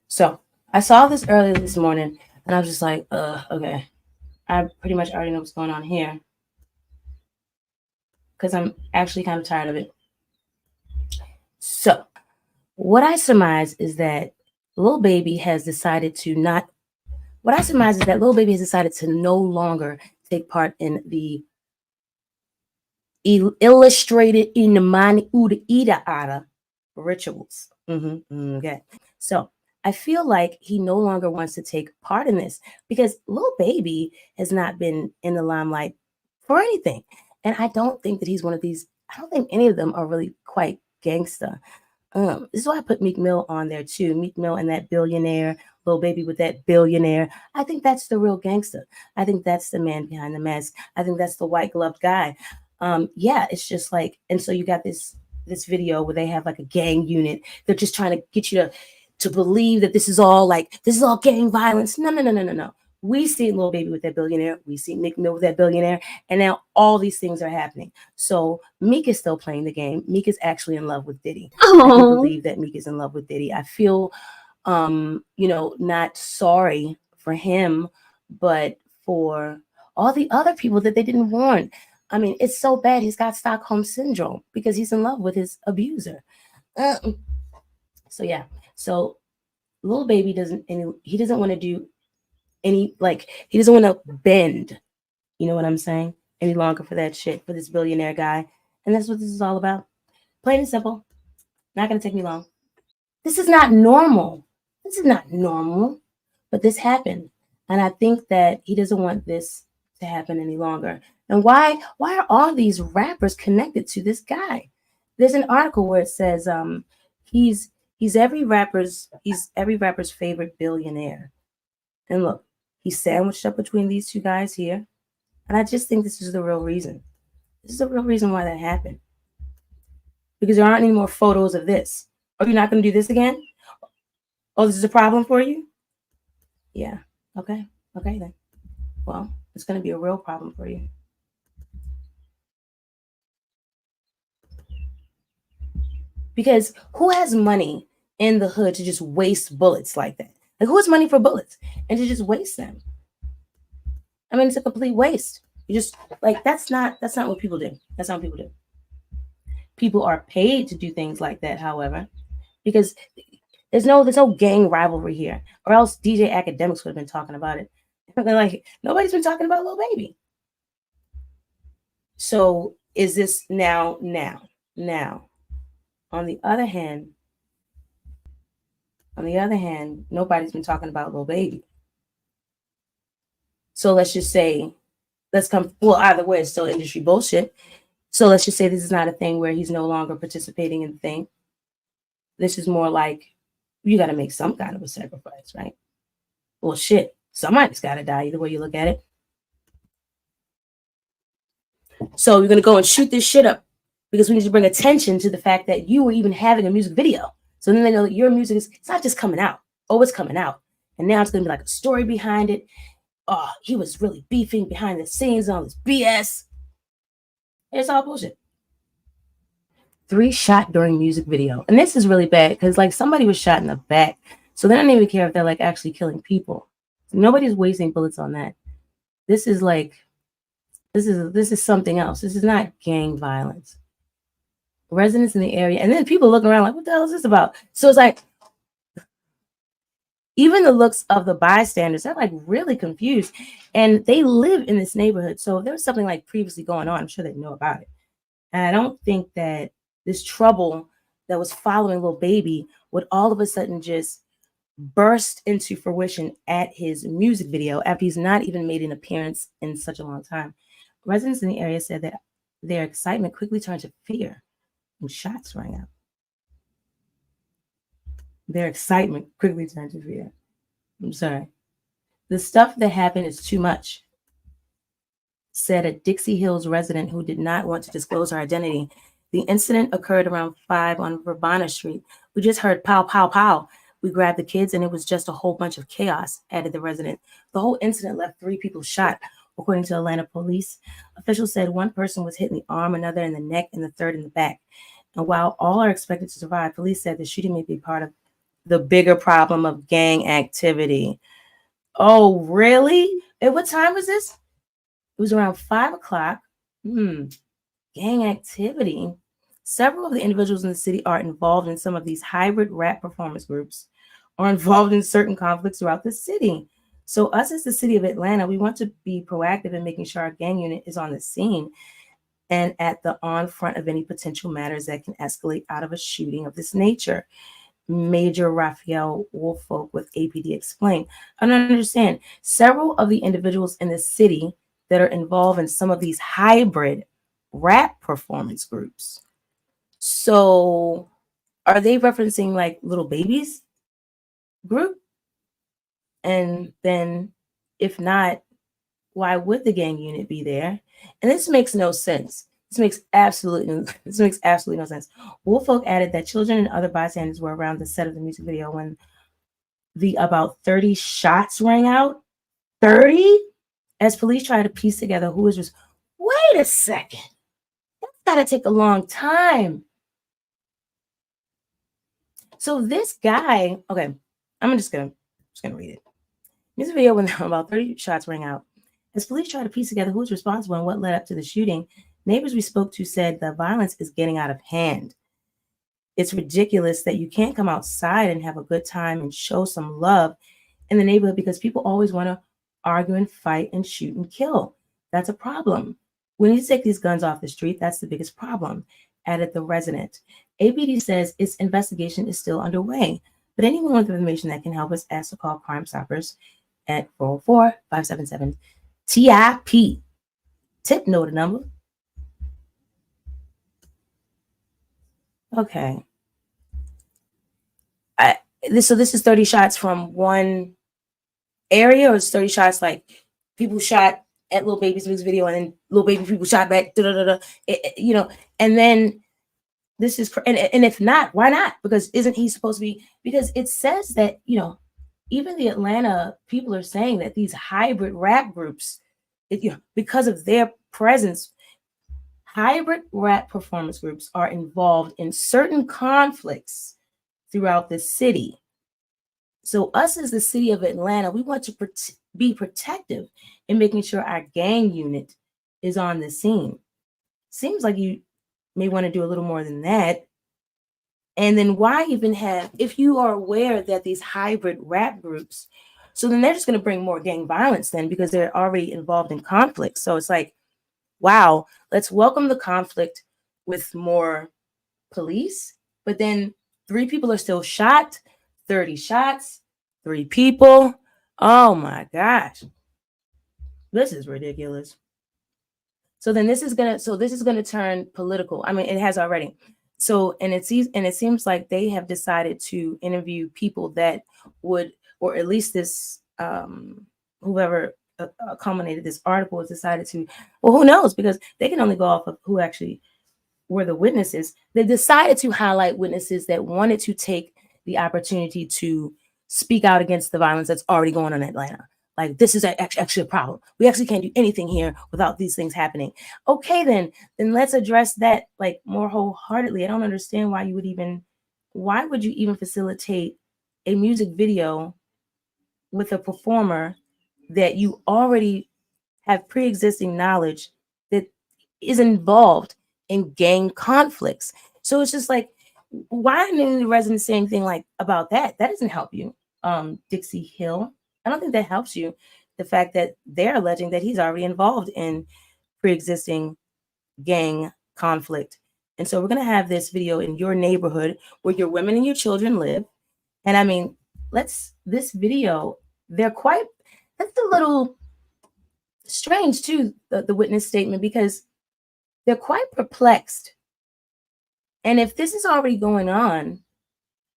So I saw this earlier this morning, and I was just like, okay. I pretty much already know what's going on here, because I'm actually kind of tired of it. So what I surmise is that Lil Baby has decided to not. What I surmise is that Lil Baby has decided to no longer take part in the illustrated Inamani Uda Ida Ada rituals. Okay. So I feel like he no longer wants to take part in this because Lil Baby has not been in the limelight for anything. And I don't think that he's one of these. I don't think any of them are really quite gangsta. This is why I put Meek Mill on there too. Meek Mill and that billionaire, Lil Baby with that billionaire. I think that's the real gangster. I think that's the man behind the mask. I think that's the white gloved guy. Yeah, it's just like, and so you got this video where they have like a gang unit. They're just trying to get you to believe that this is all gang violence. No. We see Lil Baby with that billionaire. We see Meek Mill with that billionaire. And now all these things are happening. So Meek is still playing the game. Meek is actually in love with Diddy. I do believe that Meek is in love with Diddy. I feel, not sorry for him, but for all the other people that they didn't warn. I mean, it's so bad. He's got Stockholm syndrome because he's in love with his abuser. So yeah. So Lil Baby doesn't want to do any, he doesn't want to bend, you know what I'm saying, any longer for that shit, for this billionaire guy. And that's what this is all about. Plain and simple. Not going to take me long. This is not normal. But this happened. And I think that he doesn't want this to happen any longer. And why are all these rappers connected to this guy? There's an article where it says he's every rapper's favorite billionaire. And look, he's sandwiched up between these two guys here. And I just think this is the real reason. This is the real reason why that happened. Because there aren't any more photos of this. Are you not going to do this again? Oh, this is a problem for you? Yeah. Okay then. Well, it's going to be a real problem for you. Because who has money in the hood to just waste bullets like that? Like, who has money for bullets and to just waste them? I mean, it's a complete waste. You just, that's not what people do. That's not what people do. People are paid to do things like that, however, because there's no gang rivalry here, or else DJ Academics would have been talking about it. Like, nobody's been talking about Lil Baby. So is this now? On the other hand, nobody's been talking about Lil Baby. So let's just say, either way, it's still industry bullshit. So let's just say this is not a thing where he's no longer participating in the thing. This is more like, you got to make some kind of a sacrifice, right? Well, shit, somebody's got to die, either way you look at it. So you're going to go and shoot this shit up because we need to bring attention to the fact that you were even having a music video. So then they know that your music it's not just coming out. Oh, it's coming out. And now it's going to be like a story behind it. Oh, he was really beefing behind the scenes on this BS. It's all bullshit. 3 shot during music video. And this is really bad because somebody was shot in the back. So they don't even care if they're actually killing people. Nobody's wasting bullets on that. This is this is something else. This is not gang violence. Residents in the area, and then people looking around like, what the hell is this about? So it's even the looks of the bystanders, they're really confused, and they live in this neighborhood. So if there was something previously going on, I'm sure they know about it. And I don't think that this trouble that was following Lil Baby would all of a sudden just burst into fruition at his music video after he's not even made an appearance in such a long time. Residents in the area said that their excitement quickly turned to fear and shots rang out. Their excitement quickly turned to fear. I'm sorry. The stuff that happened is too much, said a Dixie Hills resident who did not want to disclose her identity. The incident occurred around 5 on Verbana Street. We just heard pow, pow, pow. We grabbed the kids and it was just a whole bunch of chaos, added the resident. The whole incident left 3 people shot. According to Atlanta police, officials said one person was hit in the arm, another in the neck, and the third in the back. And while all are expected to survive, police said the shooting may be part of the bigger problem of gang activity. Oh, really? At what time was this? It was around 5 o'clock. Gang activity. Several of the individuals in the city are involved in some of these hybrid rap performance groups, are involved in certain conflicts throughout the city. So us as the city of Atlanta, we want to be proactive in making sure our gang unit is on the scene and at the on front of any potential matters that can escalate out of a shooting of this nature. Major Raphael Woolfolk with APD explained. I don't understand. Several of the individuals in the city that are involved in some of these hybrid rap performance groups. So are they referencing like Little Baby's group? And then if not, why would the gang unit be there? And this makes no sense. This makes absolutely no sense. Woolfolk added that children and other bystanders were around the set of the music video when the about 30 shots rang out. 30? As police try to piece together who was just, wait a second. That's gotta take a long time. So this guy, okay, I'm just gonna read it. Music video when about 30 shots rang out. As police try to piece together who was responsible and what led up to the shooting, neighbors we spoke to said the violence is getting out of hand. It's ridiculous that you can't come outside and have a good time and show some love in the neighborhood because people always want to argue and fight and shoot and kill. That's a problem. We need to take these guns off the street. That's the biggest problem, added the resident. APD says its investigation is still underway, but anyone with information that can help us ask to call Crime Stoppers at 404-577-TIP. Tip note number. Okay. So this is 30 shots from one area, or it's 30 shots like people shot at Lil Baby's music video and then Lil Baby people shot back, you know, and then this is, and if not, why not? Because isn't he supposed to be, because it says that, you know, even the Atlanta people are saying that these hybrid rap groups, you know, because of their presence, hybrid rap performance groups are involved in certain conflicts throughout the city. So us as the city of Atlanta, we want to be protective in making sure our gang unit is on the scene. Seems like you may want to do a little more than that. And then why even have, if you are aware that these hybrid rap groups, so then they're just going to bring more gang violence then because they're already involved in conflict. So it's like, wow, let's welcome the conflict with more police, but then 3 people are still shot, 30 shots, 3 people. Oh my gosh. This is ridiculous. So then this is gonna turn political. I mean, it has already. So and it seems like they have decided to interview people that would, or at least this whoever culminated this article has decided to, well, who knows, because they can only go off of who actually were the witnesses. They decided to highlight witnesses that wanted to take the opportunity to speak out against the violence that's already going on in Atlanta. Like, this is actually a problem. We actually can't do anything here without these things happening. Okay, then let's address that like more wholeheartedly. I don't understand why would you even facilitate a music video with a performer that you already have pre-existing knowledge that is involved in gang conflicts. So it's just like, why didn't the residents say anything like about that? That doesn't help you, Dixie Hill. I don't think that helps you. The fact that they're alleging that he's already involved in pre-existing gang conflict. And so we're going to have this video in your neighborhood where your women and your children live. And I mean, this video, that's a little strange too, the witness statement, because they're quite perplexed. And if this is already going on,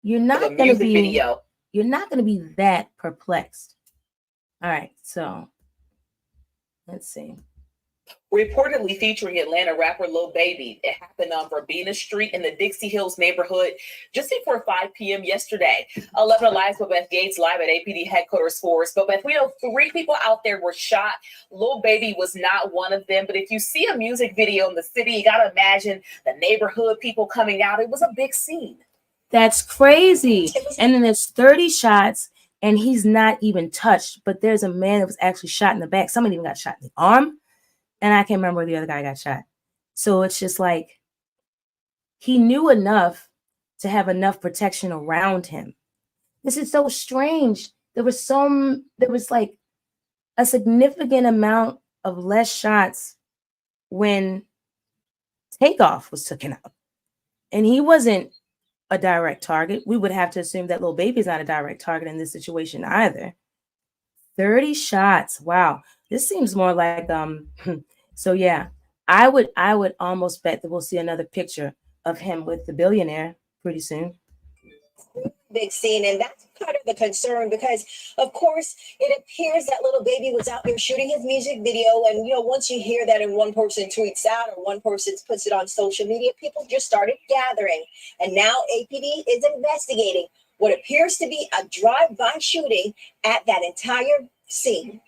you're not going to be that perplexed. All right, so let's see. reportedly featuring Atlanta rapper Lil Baby. It happened on Verbena Street in the Dixie Hills neighborhood just before 5 p.m. yesterday. 11 Alive's Bobeth Gates live at APD headquarters for us. Bobeth, we know 3 people out there were shot. Lil Baby was not one of them, but if you see a music video in the city, you got to imagine the neighborhood, people coming out. It was a big scene. That's crazy. And then there's 30 shots and he's not even touched, but there's a man that was actually shot in the back. Somebody even got shot in the arm. And I can't remember where the other guy got shot. So it's just like he knew enough to have enough protection around him. This is so strange. There was like a significant amount of less shots when Takeoff was taken out. And he wasn't a direct target. We would have to assume that Lil Baby's not a direct target in this situation either. 30 shots. Wow. This seems more like so yeah, I would almost bet that we'll see another picture of him with the billionaire pretty soon. Big scene, and that's part of the concern because, of course, it appears that Lil Baby was out there shooting his music video, and once you hear that and one person tweets out or one person puts it on social media, people just started gathering, and now APD is investigating what appears to be a drive-by shooting at that entire scene.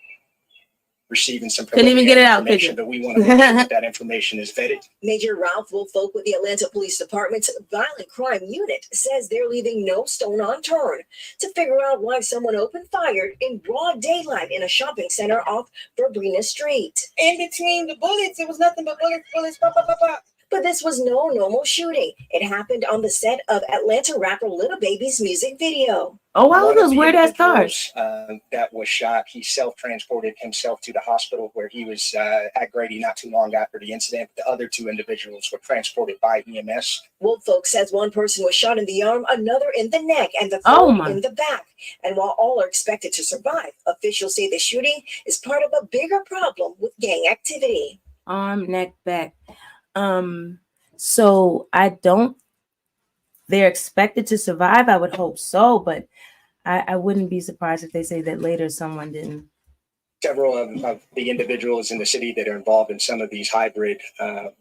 Receiving some Couldn't even get it out, information, but we want to make sure that information is vetted. Major Ralph Woolfolk with the Atlanta Police Department's Violent Crime Unit says they're leaving no stone unturned to figure out why someone opened fire in broad daylight in a shopping center off Verbena Street. In between the bullets, it was nothing but bullets, pop, pop, pop, pop. But this was no normal shooting. It happened on the set of Atlanta rapper Lil Baby's music video. Oh, wow, those weird ass cars. That was shot. He self-transported himself to the hospital where he was at Grady not too long after the incident. The other 2 individuals were transported by EMS. Woolfolk says one person was shot in the arm, another in the neck, and the third in the back. And while all are expected to survive, officials say the shooting is part of a bigger problem with gang activity. Arm, neck, back. So they're expected to survive. I would hope so, but I wouldn't be surprised if they say that later someone didn't. Several of the individuals in the city that are involved in some of these hybrid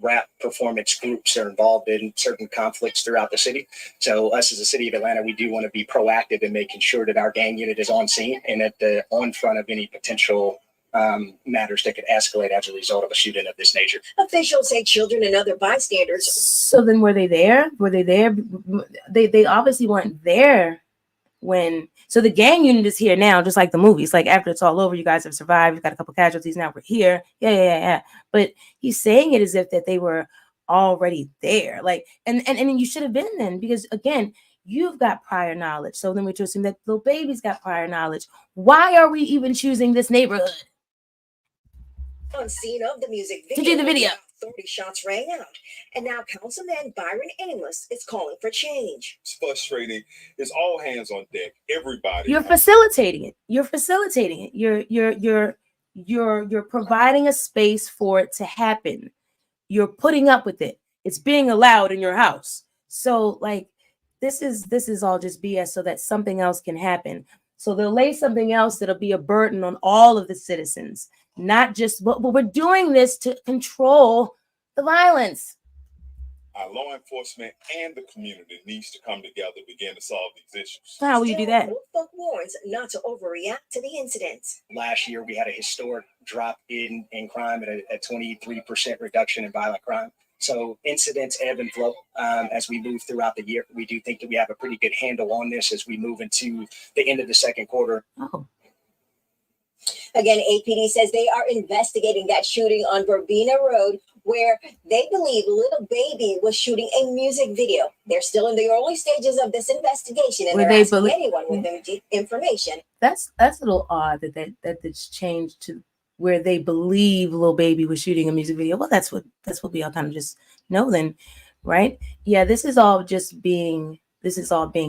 rap performance groups are involved in certain conflicts throughout the city. So us as a city of Atlanta, we do want to be proactive in making sure that our gang unit is on scene and at the on front of any potential matters that could escalate as a result of a shooting of this nature. Officials say children and other bystanders. So then were they there? Were they there? They obviously weren't there when. So the gang unit is here now, just like the movies. Like after it's all over, you guys have survived. You've got a couple casualties. Now we're here. Yeah. But he's saying it as if that they were already there. Like, and you should have been then, because again, you've got prior knowledge. So then we just assume that Lil Baby's got prior knowledge. Why are we even choosing this neighborhood? On scene of the music video, to do the video, 30 shots rang out, and now Councilman Byron Amos is calling for change. It's frustrating. It's all hands on deck. Everybody. You're facilitating it. You're providing a space for it to happen. You're putting up with it. It's being allowed in your house. So like this is all just BS so that something else can happen. So they'll lay something else that'll be a burden on all of the citizens, not just, but we're doing this to control the violence. Our law enforcement and the community needs to come together to begin to solve these issues. How will you do that? Woolfolk warns not to overreact to the incidents. Last year, we had a historic drop in crime at a 23% reduction in violent crime. So incidents ebb and flow as we move throughout the year. We do think that we have a pretty good handle on this as we move into the end of the second quarter. Oh. Again, APD says they are investigating that shooting on Verbena Road where they believe Lil Baby was shooting a music video. They're still in the early stages of this investigation, and they're asking anyone with information. That's a little odd that it's changed to where they believe Lil Baby was shooting a music video. Well, that's what we all kind of just know then, right? Yeah, this is all being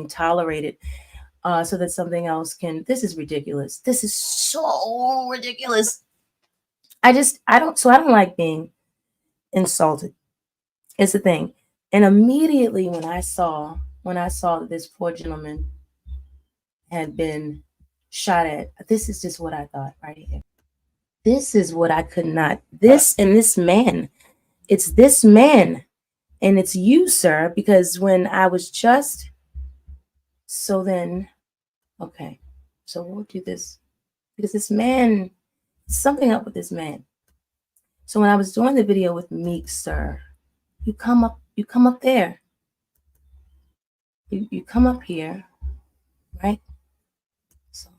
tolerated so that something else can. This is ridiculous. This is so ridiculous. I don't like being insulted. It's the thing. And immediately when I saw that this poor gentleman had been shot at, this is just what I thought right here. This is what I could not. This and this man. It's this man. And it's you, sir, because when I was just, so then, okay, so we'll do this, because this man, something up with this man. So when I was doing the video with Meek, sir, you come up there. You come up here, right? So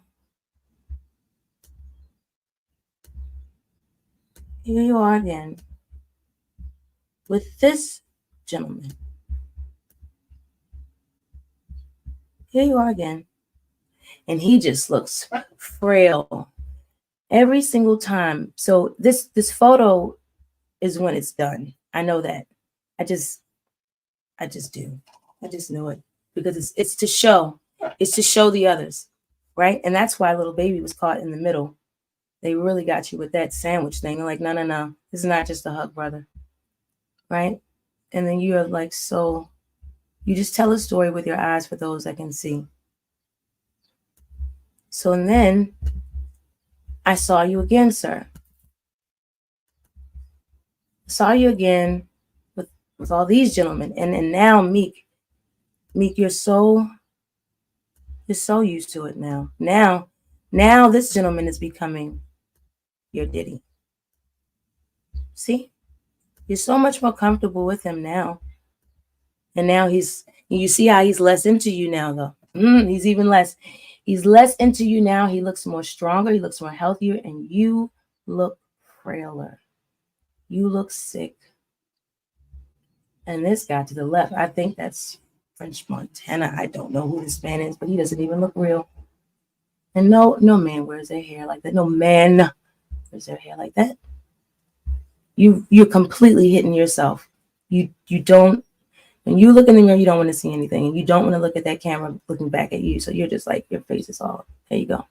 here you are again with this gentleman. Here you are again. And he just looks frail every single time. So this photo is when it's done. I know that. I just do. I just know it, because it's to show. It's to show the others, right? And that's why little baby was caught in the middle. They really got you with that sandwich thing. They're like, no. This is not just a hug, brother. Right? And then you're like, so you just tell a story with your eyes for those that can see. So and then I saw you again, sir. Saw you again with all these gentlemen. And now Meek, you're so used to it now. Now this gentleman is becoming your Diddy. See? You're so much more comfortable with him now. And now you see how he's less into you now, though. He's less into you now. He looks more stronger. He looks more healthier. And you look frailer. You look sick. And this guy to the left, I think that's French Montana. I don't know who this man is, but he doesn't even look real. And no man wears their hair like that. No man wears their hair like that. You're completely hitting yourself. You don't, when you look in the mirror, you don't want to see anything. And you don't want to look at that camera looking back at you. So you're just like, your face is all, there you go.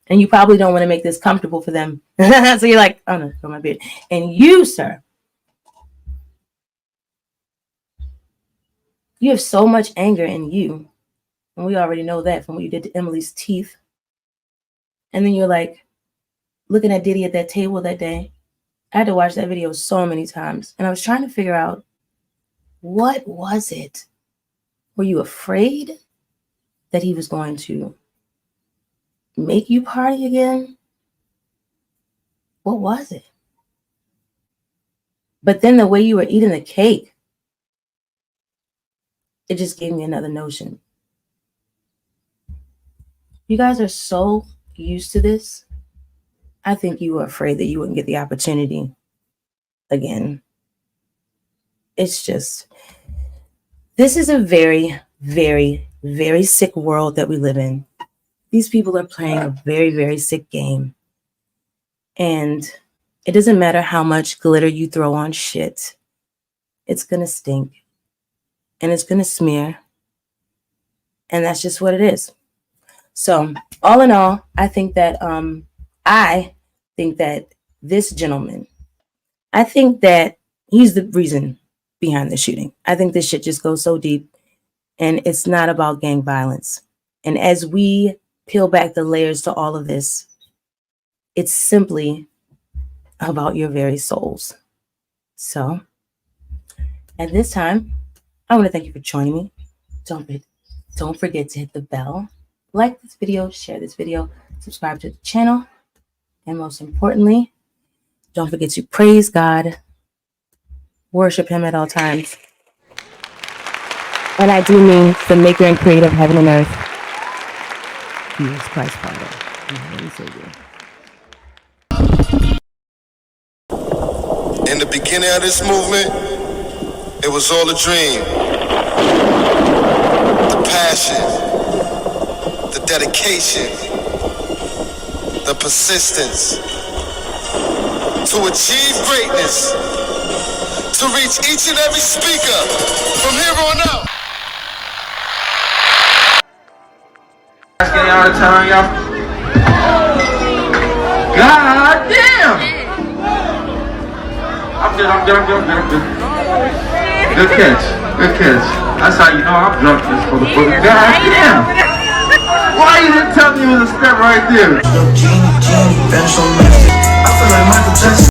And you probably don't want to make this comfortable for them. So you're like, oh no, go my beard. And you, sir, you have so much anger in you. And we already know that from what you did to Emily's teeth. And then you're like, looking at Diddy at that table that day. I had to watch that video so many times. And I was trying to figure out, what was it? Were you afraid that he was going to make you party again? What was it? But then the way you were eating the cake, it just gave me another notion. You guys are so used to this. I think you were afraid that you wouldn't get the opportunity again. It's just, this is a very, very, very sick world that we live in. These people are playing a very, very sick game. And it doesn't matter how much glitter you throw on shit. It's going to stink. And it's going to smear. And that's just what it is. So all in all, I think that this gentleman, I think that he's the reason behind the shooting. I think this shit just goes so deep, and it's not about gang violence. And as we peel back the layers to all of this, it's simply about your very souls. So at this time, I want to thank you for joining me. Don't forget to hit the bell, like this video, share this video, subscribe to the channel, and most importantly, don't forget to praise God, worship him at all times. And I do mean the maker and creator of heaven and earth, Jesus Christ, Father, and Savior. In the beginning of this movement, it was all a dream. The passion, the dedication, the persistence to achieve greatness, to reach each and every speaker from here on out. Asking y'all to turn y'all. God damn! I'm good. Good catch. That's how you know I'm drunk, this motherfucker. God damn! Why you didn't tell me it was a step right there?